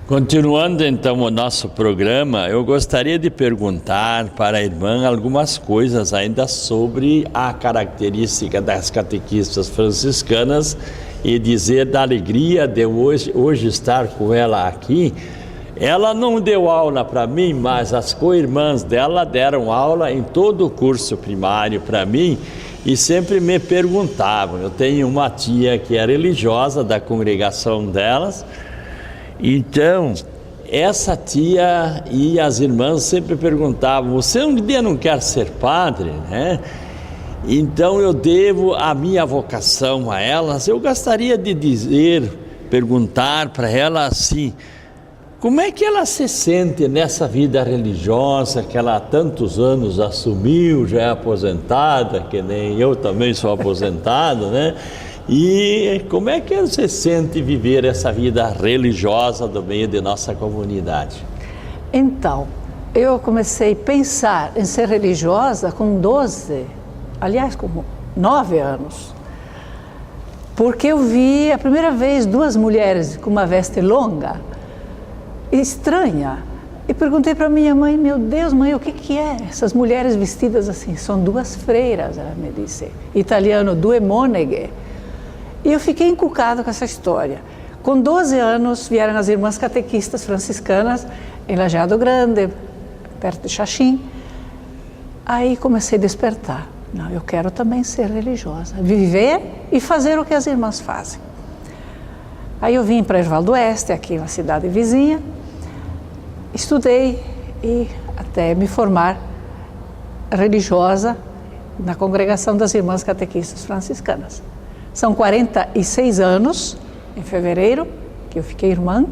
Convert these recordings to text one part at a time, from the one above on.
Continuando então o nosso programa, eu gostaria de perguntar para a irmã algumas coisas ainda sobre a característica das catequistas franciscanas e dizer da alegria de hoje estar com ela aqui. Ela não deu aula para mim, mas as co-irmãs dela deram aula em todo o curso primário para mim e sempre me perguntavam. Eu tenho uma tia que é religiosa da congregação delas. Então, essa tia e as irmãs sempre perguntavam: você um dia não quer ser padre, né? Então eu devo a minha vocação a elas. Eu gostaria de perguntar para ela assim, como é que ela se sente nessa vida religiosa que ela há tantos anos assumiu, já é aposentada, que nem eu também sou aposentado, né? E como é que você sente viver essa vida religiosa do meio de nossa comunidade? Então, eu comecei a pensar em ser religiosa com 9 anos. Porque eu vi a primeira vez 2 mulheres com uma veste longa, estranha. E perguntei para minha mãe: meu Deus, mãe, o que é essas mulheres vestidas assim? São 2 freiras, ela me disse. Italiano, 2 moneche. E eu fiquei encucado com essa história. Com 12 anos vieram as irmãs catequistas franciscanas em Lajeado Grande, perto de Xaxim. Aí comecei a despertar. Não, eu quero também ser religiosa, viver e fazer o que as irmãs fazem. Aí eu vim para Erval do Oeste, aqui na cidade vizinha, estudei e até me formar religiosa na congregação das irmãs catequistas franciscanas. São 46 anos, em fevereiro, que eu fiquei irmã,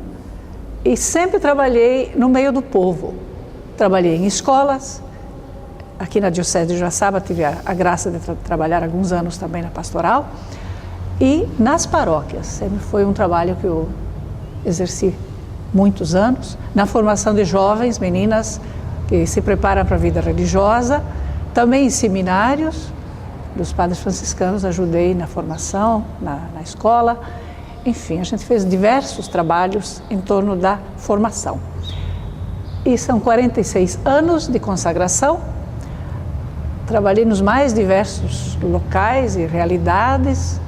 e sempre trabalhei no meio do povo. Trabalhei em escolas, aqui na Diocese de Joaçaba tive a graça de trabalhar alguns anos também na pastoral, e nas paróquias, sempre foi um trabalho que eu exerci muitos anos, na formação de jovens, meninas que se preparam para a vida religiosa, também em seminários dos padres franciscanos, ajudei na formação, na escola, enfim, a gente fez diversos trabalhos em torno da formação. E são 46 anos de consagração, trabalhei nos mais diversos locais e realidades,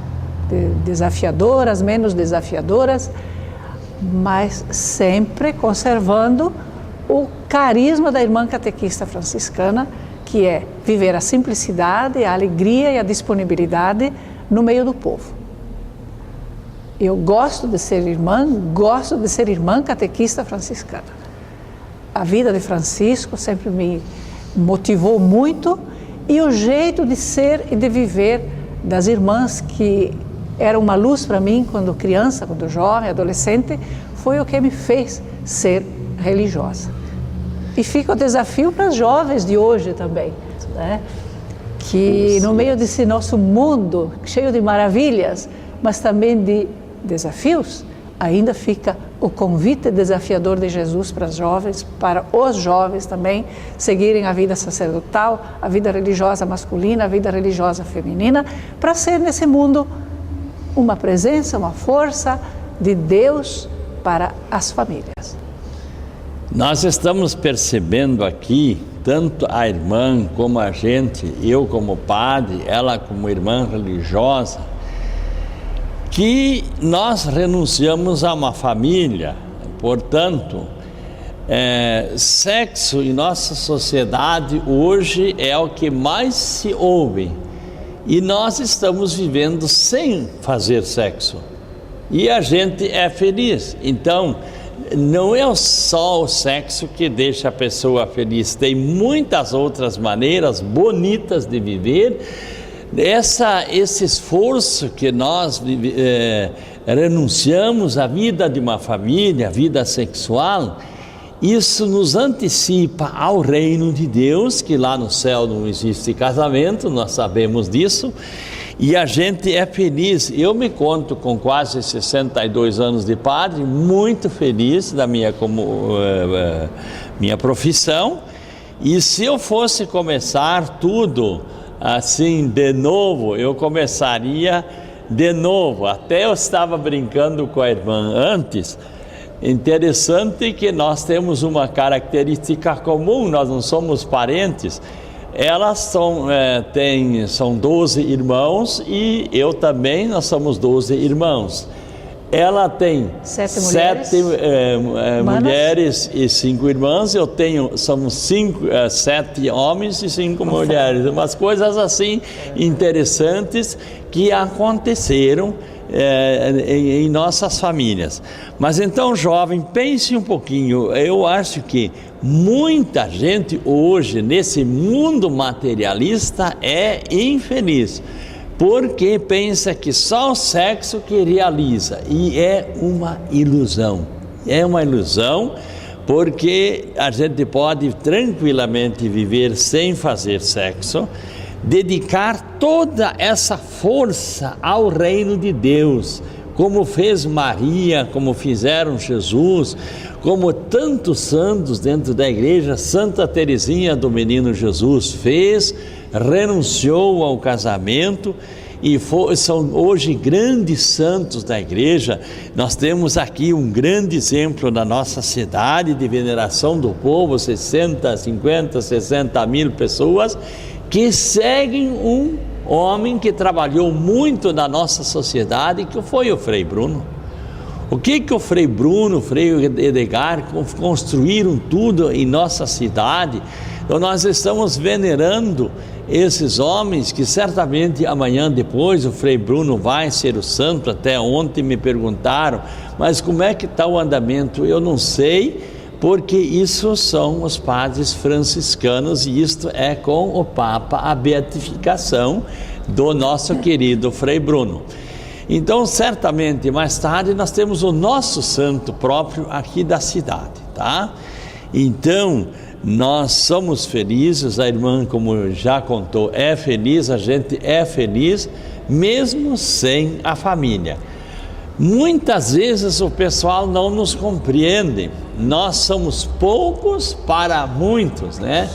desafiadoras, menos desafiadoras, mas sempre conservando o carisma da irmã catequista franciscana, que é viver a simplicidade, a alegria e a disponibilidade no meio do povo. Eu gosto de ser irmã catequista franciscana. A vida de Francisco sempre me motivou muito e o jeito de ser e de viver das irmãs, que era uma luz para mim quando criança, quando jovem, adolescente, foi o que me fez ser religiosa. E fica o desafio para as jovens de hoje também, né? Que no meio desse nosso mundo cheio de maravilhas, mas também de desafios, ainda fica o convite desafiador de Jesus para os jovens também seguirem a vida sacerdotal, a vida religiosa masculina, a vida religiosa feminina, para ser nesse mundo uma presença, uma força de Deus para as famílias. Nós estamos percebendo aqui, tanto a irmã como a gente, eu como padre, ela como irmã religiosa, que nós renunciamos a uma família. Portanto, sexo em nossa sociedade hoje é o que mais se ouve e nós estamos vivendo sem fazer sexo e a gente é feliz. Então, não é só o sexo que deixa a pessoa feliz, tem muitas outras maneiras bonitas de viver. Esse esforço que nós renunciamos à vida de uma família, à vida sexual, isso nos antecipa ao reino de Deus, que lá no céu não existe casamento, nós sabemos disso, e a gente é feliz. Eu me conto com quase 62 anos de padre, muito feliz da minha profissão, e se eu fosse começar tudo assim de novo, eu começaria de novo. Até eu estava brincando com a irmã antes, Interessante que nós temos uma característica comum, nós não somos parentes. Elas são 12 irmãos e eu também, nós somos 12 irmãos. Ela tem 7 mulheres e 5 irmãs, somos 7 homens e 5 mulheres. Umas coisas assim interessantes que aconteceram em nossas famílias. Mas então, jovem, pense um pouquinho. Eu acho que muita gente hoje, nesse mundo materialista, é infeliz, porque pensa que só o sexo que realiza, e é uma ilusão. É uma ilusão, porque a gente pode tranquilamente viver sem fazer sexo, dedicar toda essa força ao reino de Deus, como fez Maria, como fizeram Jesus, como tantos santos dentro da igreja. Santa Teresinha do Menino Jesus fez, renunciou ao casamento e são hoje grandes santos da igreja. Nós temos aqui um grande exemplo na nossa cidade de veneração do povo, 50, 60 mil pessoas que seguem um homem que trabalhou muito na nossa sociedade, que foi o Frei Bruno. O que o Frei Bruno, o Frei Edgar construíram tudo em nossa cidade. Então nós estamos venerando esses homens que certamente amanhã depois o Frei Bruno vai ser o santo. Até ontem me perguntaram, mas como é que está o andamento? Eu não sei, porque isso são os padres franciscanos e isto é com o Papa a beatificação do nosso querido Frei Bruno. Então, certamente, mais tarde nós temos o nosso santo próprio aqui da cidade, tá? Então, nós somos felizes, a irmã, como já contou, é feliz, a gente é feliz, mesmo sem a família. Muitas vezes o pessoal não nos compreende, nós somos poucos para muitos, né?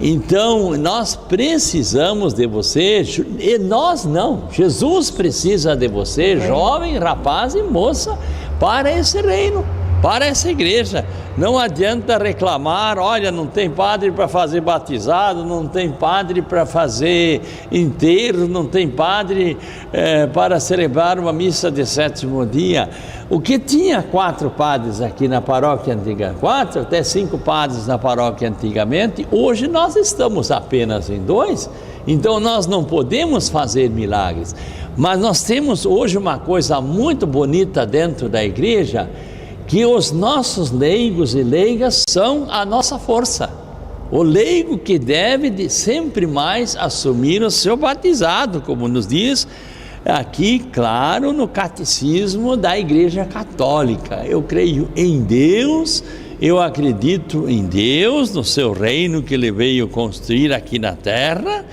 Então nós precisamos de você, e nós não, Jesus precisa de você, jovem, rapaz e moça, para esse reino, para essa igreja. Não adianta reclamar, olha, não tem padre para fazer batizado, não tem padre para fazer enterro, não tem padre para celebrar uma missa de 7º dia. O que tinha 4 padres aqui na paróquia antiga, 4 até 5 padres na paróquia antigamente, hoje nós estamos apenas em 2, então nós não podemos fazer milagres. Mas nós temos hoje uma coisa muito bonita dentro da igreja, que os nossos leigos e leigas são a nossa força. O leigo que deve sempre mais assumir o seu batizado, como nos diz aqui, claro, no catecismo da Igreja Católica. Eu creio em Deus, eu acredito em Deus, no seu reino que Ele veio construir aqui na terra,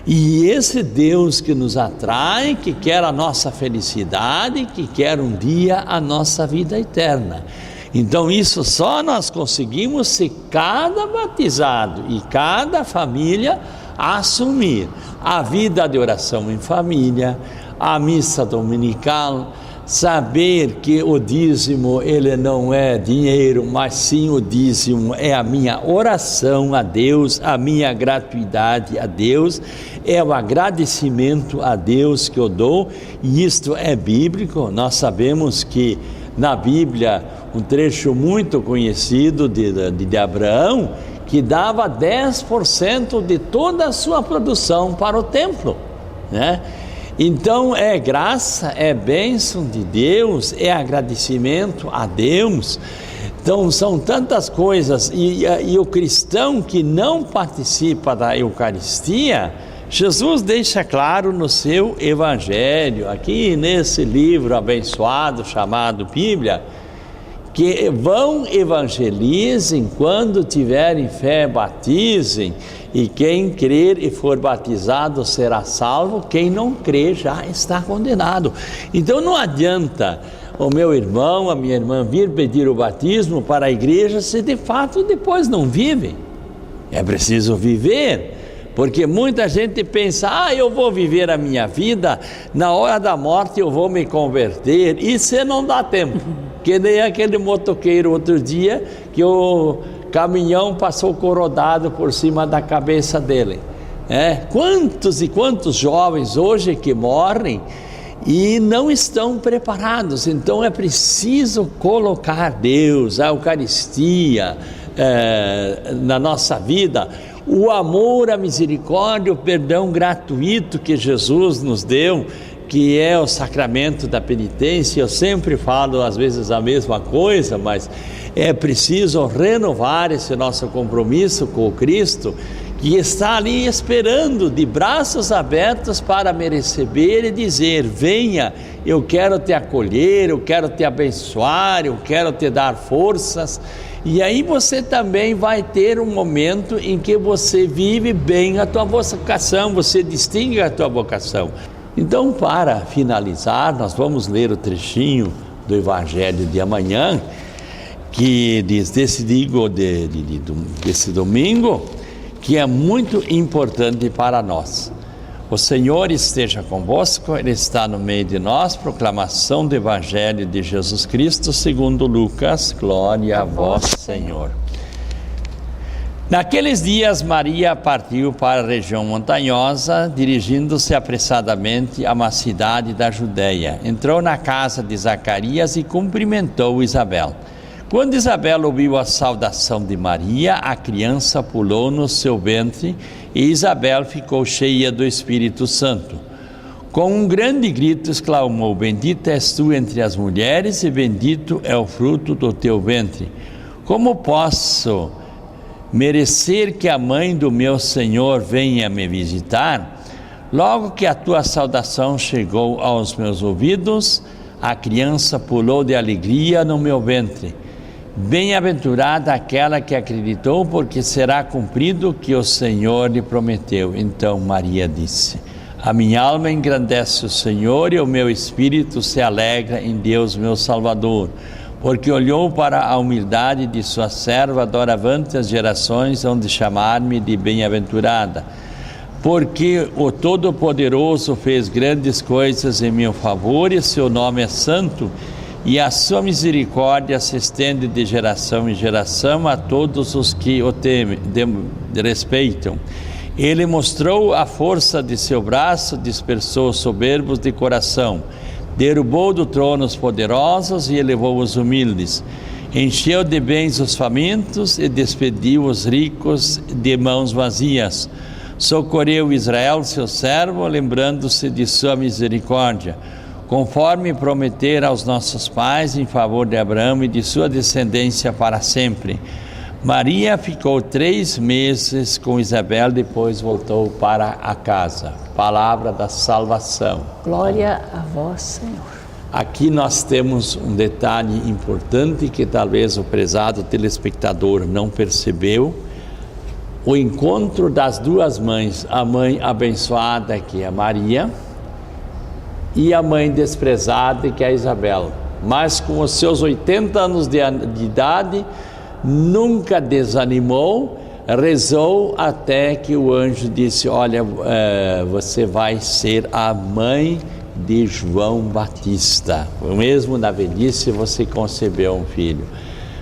e esse Deus que nos atrai, que quer a nossa felicidade, que quer um dia a nossa vida eterna. Então isso só nós conseguimos se cada batizado e cada família assumir a vida de oração em família, a missa dominical, saber que o dízimo ele não é dinheiro, mas sim o dízimo é a minha oração a Deus, a minha gratuidade a Deus, é o agradecimento a Deus que eu dou, e isto é bíblico. Nós sabemos que na Bíblia, um trecho muito conhecido de Abraão, que dava 10% de toda a sua produção para o templo, né? Então é graça, é bênção de Deus, é agradecimento a Deus. Então são tantas coisas, e o cristão que não participa da Eucaristia, Jesus deixa claro no seu Evangelho, aqui nesse livro abençoado chamado Bíblia, que vão, evangelizem, quando tiverem fé batizem, e quem crer e for batizado será salvo, quem não crer já está condenado. Então não adianta o meu irmão, a minha irmã vir pedir o batismo para a igreja se de fato depois não vivem. É preciso viver Porque muita gente pensa, eu vou viver a minha vida, na hora da morte eu vou me converter, e você não dá tempo. Que nem aquele motoqueiro outro dia, que o caminhão passou corodado por cima da cabeça dele. Quantos e quantos jovens hoje que morrem e não estão preparados. Então é preciso colocar Deus, a Eucaristia na nossa vida, o amor, a misericórdia, o perdão gratuito que Jesus nos deu, que é o sacramento da penitência. Eu sempre falo às vezes a mesma coisa, mas é preciso renovar esse nosso compromisso com o Cristo, que está ali esperando de braços abertos para me receber e dizer: venha, eu quero te acolher, eu quero te abençoar, eu quero te dar forças. E aí você também vai ter um momento em que você vive bem a tua vocação, você distingue a tua vocação. Então, para finalizar, nós vamos ler o trechinho do Evangelho de amanhã, que diz desse domingo, que é muito importante para nós. O Senhor esteja convosco, Ele está no meio de nós. Proclamação do Evangelho de Jesus Cristo segundo Lucas. Glória a vós, Senhor. Naqueles dias, Maria partiu para a região montanhosa, dirigindo-se apressadamente a uma cidade da Judeia. Entrou na casa de Zacarias e cumprimentou Isabel. Quando Isabel ouviu a saudação de Maria, a criança pulou no seu ventre e Isabel ficou cheia do Espírito Santo. Com um grande grito exclamou: bendita és tu entre as mulheres e bendito é o fruto do teu ventre. Como posso merecer que a mãe do meu Senhor venha me visitar? Logo que a tua saudação chegou aos meus ouvidos, a criança pulou de alegria no meu ventre. Bem-aventurada aquela que acreditou, porque será cumprido o que o Senhor lhe prometeu. Então Maria disse: a minha alma engrandece o Senhor e o meu espírito se alegra em Deus meu Salvador, porque olhou para a humildade de sua serva. Doravante as gerações hão de chamar-me de bem-aventurada, porque o Todo-Poderoso fez grandes coisas em meu favor e seu nome é santo, e a sua misericórdia se estende de geração em geração a todos os que o respeitam. Ele mostrou a força de seu braço, dispersou os soberbos de coração, derrubou do trono os poderosos e elevou os humildes, encheu de bens os famintos e despediu os ricos de mãos vazias. Socorreu Israel, seu servo, lembrando-se de sua misericórdia, conforme prometer aos nossos pais, em favor de Abraão e de sua descendência para sempre. Maria ficou 3 meses com Isabel, depois voltou para a casa. Palavra da salvação. Glória a vós, Senhor. Aqui nós temos um detalhe importante que talvez o prezado telespectador não percebeu: o encontro das duas mães, a mãe abençoada, que é Maria, e a mãe desprezada, que é Isabel. Mas com os seus 80 anos de idade, nunca desanimou, rezou até que o anjo disse: olha, você vai ser a mãe de João Batista. Mesmo na velhice você concebeu um filho.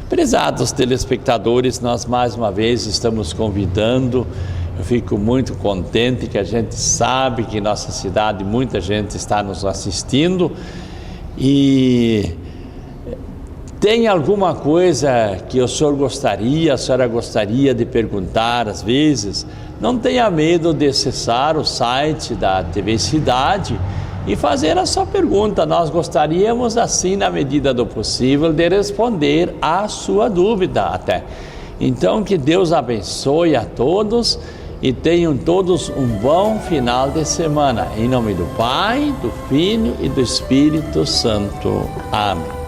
Prezados telespectadores, nós mais uma vez estamos convidando. Eu fico muito contente que a gente sabe que em nossa cidade muita gente está nos assistindo. E tem alguma coisa que o senhor gostaria, a senhora gostaria de perguntar às vezes? Não tenha medo de acessar o site da TV Cidade e fazer a sua pergunta. Nós gostaríamos, assim, na medida do possível, de responder à sua dúvida até. Então, que Deus abençoe a todos e tenham todos um bom final de semana. Em nome do Pai, do Filho e do Espírito Santo. Amém.